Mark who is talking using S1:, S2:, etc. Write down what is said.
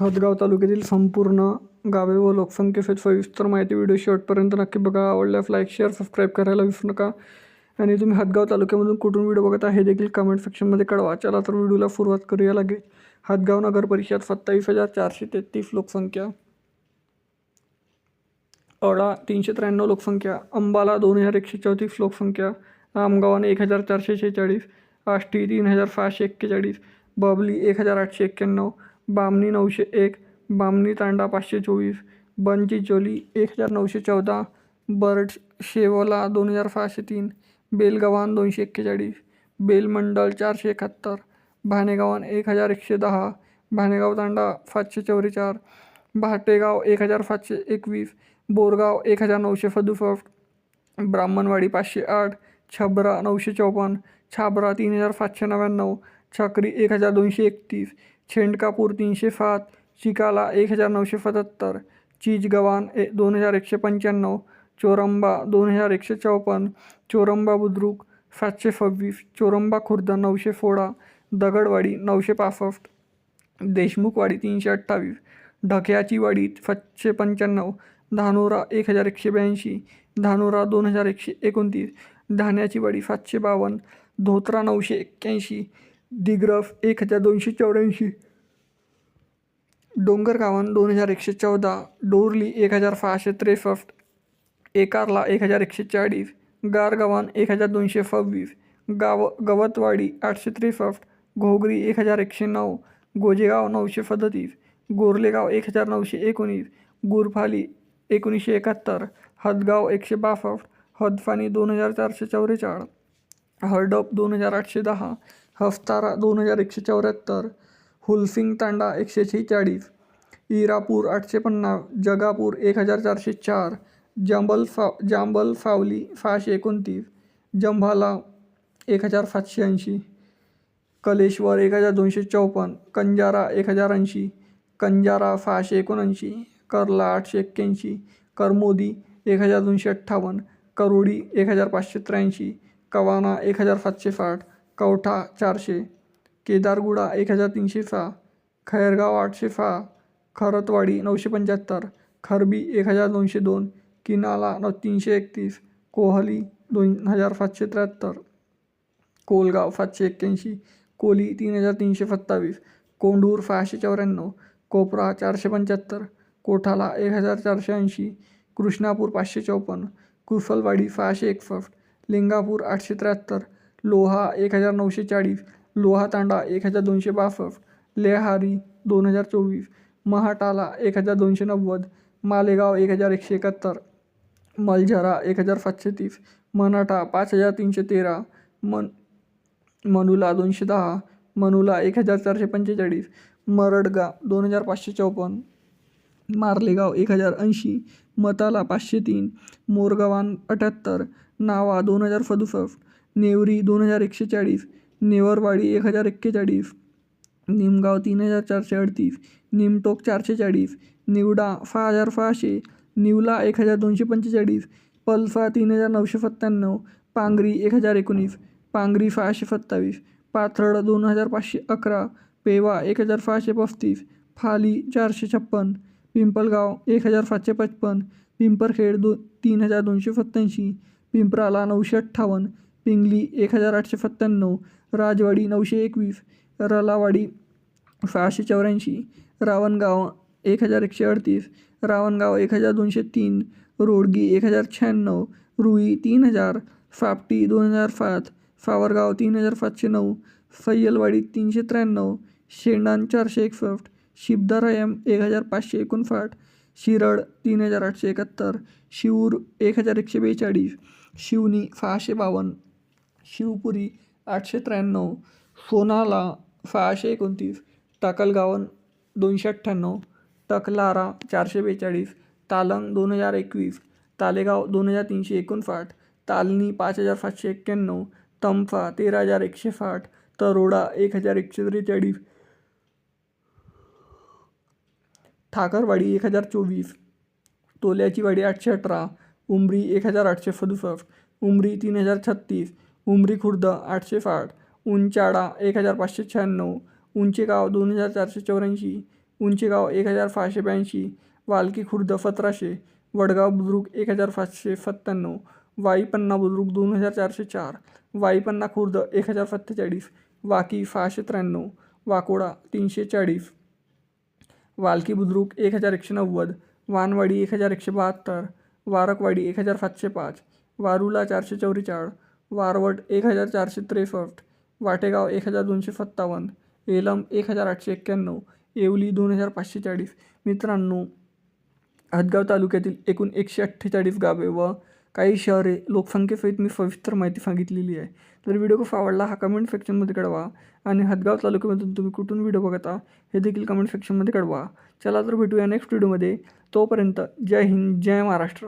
S1: हदगाव तालुक्यातील संपूर्ण गावे व लोकसंख्येसहित सविस्तर माहिती व्हिडिओ शेवटपर्यंत नक्की बघा. आवडल्यास लाईक शेअर सबस्क्राईब करायला विसरू नका. आणि तुम्ही हदगाव तालुक्यामधून कुठून व्हिडिओ बघत आहे हे देखील कमेंट सेक्शनमध्ये कळवा. चला तर व्हिडिओला सुरुवात करूया लगेच. हदगाव नगर परिषद 27,433 लोकसंख्या. औडा 393 लोकसंख्या. अंबाला 2,134 लोकसंख्या. आमगावाने 1,446. आष्टी 3,641. बबली 1,891. बामणी 901. बामणी तांडा 524. बनचिंचोली 1,914. बरडशेवला 2,603. बेलगव्हाण 241. बेलमंडल 471. भाणेगावान 1,110. भाणेगाव तांडा 544. भाटेगाव 1,721. बोरगाव 1,967. ब्राह्मणवाडी 508. छबरा 954. छाबरा 3,799. छकरी 1,231. छेंडकापूर 307. चिकाला 1,977. चिचगव्हाण 2,195. चोरंबा 2,154. चोरंबा बुद्रुक 726. चोरंबा खुर्द 916. दगडवाडी 965. देशमुखवाडी 328. ढक्याची वाडी 795. धानोरा 1,182. धानोरा 2,129. धान्याची वाडी 752. धोत्रा 981. दिग्रस 1,284. डोंगरगावान 2,114. डोरली 1,663. एकारला 1,140. गारगव्हाण 1,226. गवतवाडी 863. घोगरी 1,109. गोजेगाव 937. गोरलेगाव 1,919. गुरफाली 1,971. हदगाव 162. हदफानी 2,444. हर्डप 2,810. हफ्तारा 2,174. हुलसिंग तांडा 146. इरापूर 850. जगापूर 1,404. जांबल फावली 629. जंभाला 1,780. कलेश्वर 1,254. कंजारा 1,080. कंजारा 679. कर्ला 881. करमोदी 1,258. करोडी 1,583. कवाना 1,760. कवठा 400. केदारगुडा 1,306. खैरगाव 806. खरतवाडी 975. खरबी 1,202. किनाला 331. कोहली 2,773. कोलगाव 781. कोली 3,327. कोंडूर 694. कोपरा 475. कोठाला 1,480. कृष्णापूर 554. कुसलवाडी 661. लिंगापूर 873. लोहा 1,940. लोहा तांडा 1,262. लेहारी 2,024. महाटाला 1,290. मालेगाव 1,171. मलझरा 1,730. मनाठा 5,313. मनुला 210. मनुला 1,445. मरडगा 2,554. मार्लेगाव 1,080. मताला 503. मोरगावान 78. नावा 2,067. नेवरी 2,140. नेवरवाडी 1,041. निमगाव 3,438. निमटोक 440. निवडा 6,600. निवला 1,245. पलसा 3,997. पांगरी 1,019. पांगरी 627. पाथर्ड 2,511. पेवा 1,635. फाली 456. पिंपलगाव 1,755. पिंपरखेड 3,287. पिंपराला 958. पिंगली 1,897. राजवाडी 921. रलावाडी 684. रावणगाव 1,138. रावणगाव 1,203. रोडगी 1,096. रुई 3,000. फापटी 2,007. सावरगाव 3,709. सय्यलवाडी 393. शेंडान 461. शिबदारायम 1,559. शिरड 3,871. शिऊर 1,142. शिवनी 652. शिवपुरी 893. सोनाला 629. टाकलगावन 298. टकलारा 442. तालंग 2,021. तालेगाव 2,359. तालनी 5,791. तंफा 13,160. तरोडा 1,143. ठाकरवाडी 1,024. तोल्याची वाडी 818. उमरी 1,867. उमरी 3,036. उमरी खुर्द 860. उंचाडा 1,596. उंचेगाव 2,484. उंचेगाव 1582, वालकी खुर्द 1700, वडगाव बुद्रुक 1597, वाई पन्ना बुद्रुक 2404, वाई पन्ना खुर्द 1047, वाकी 693, वाकोडा 340, वालकी बुद्रुक 1190, वानवाडी 1172, वारकवाडी 1705, वारुला 444, वारवट 1463, वाटेगाव 1257, एलम 1891, येवली 2540. मित्रांनो, हदगाव तालुक्यातील एकूण 148 गावे व काही शहरे लोकसंख्येसहित मी सविस्तर माहिती सांगितलेली आहे. तर व्हिडिओ कसा आवडला हा कमेंट सेक्शनमध्ये कळवा आणि हदगाव तालुक्यामधून तुम्ही कुठून व्हिडिओ बघता हे देखील कमेंट सेक्शनमध्ये कळवा. चला तर भेटूया नेक्स्ट व्हिडिओमध्ये. तोपर्यंत जय हिंद, जय महाराष्ट्र.